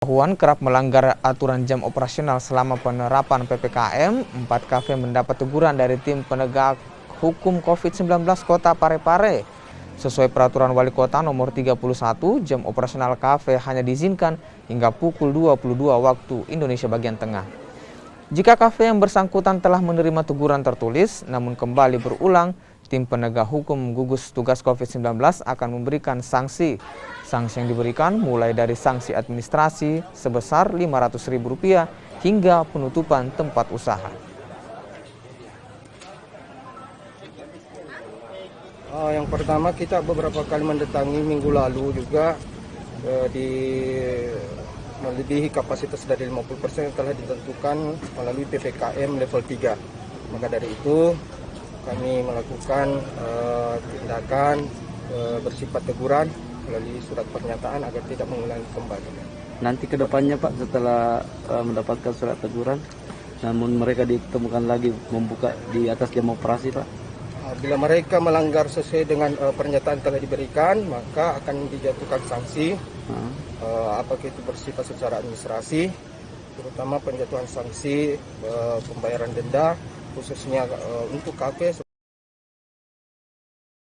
Huan kerap melanggar aturan jam operasional selama penerapan PPKM. 4 kafe mendapat teguran dari tim penegak hukum COVID-19 Kota Parepare. Sesuai peraturan Wali Kota nomor 31, jam operasional kafe hanya diizinkan hingga pukul 22 waktu Indonesia bagian tengah. Jika kafe yang bersangkutan telah menerima teguran tertulis namun kembali berulang, tim penegak hukum gugus tugas COVID-19 akan memberikan sanksi. Sanksi yang diberikan mulai dari sanksi administrasi sebesar Rp500.000 hingga penutupan tempat usaha. Yang pertama, kita beberapa kali mendatangi minggu lalu juga melebihi kapasitas dari 50% yang telah ditentukan melalui PPKM level 3. Maka dari itu kami melakukan tindakan bersifat teguran melalui surat pernyataan agar tidak mengulangi kembali. Nanti ke depannya Pak, setelah mendapatkan surat teguran, namun mereka ditemukan lagi membuka di atas jam operasi Pak? Bila mereka melanggar sesuai dengan pernyataan telah diberikan, maka akan dijatuhkan sanksi, apakah itu bersifat secara administrasi, terutama penjatuhan sanksi pembayaran denda, khususnya untuk kafe.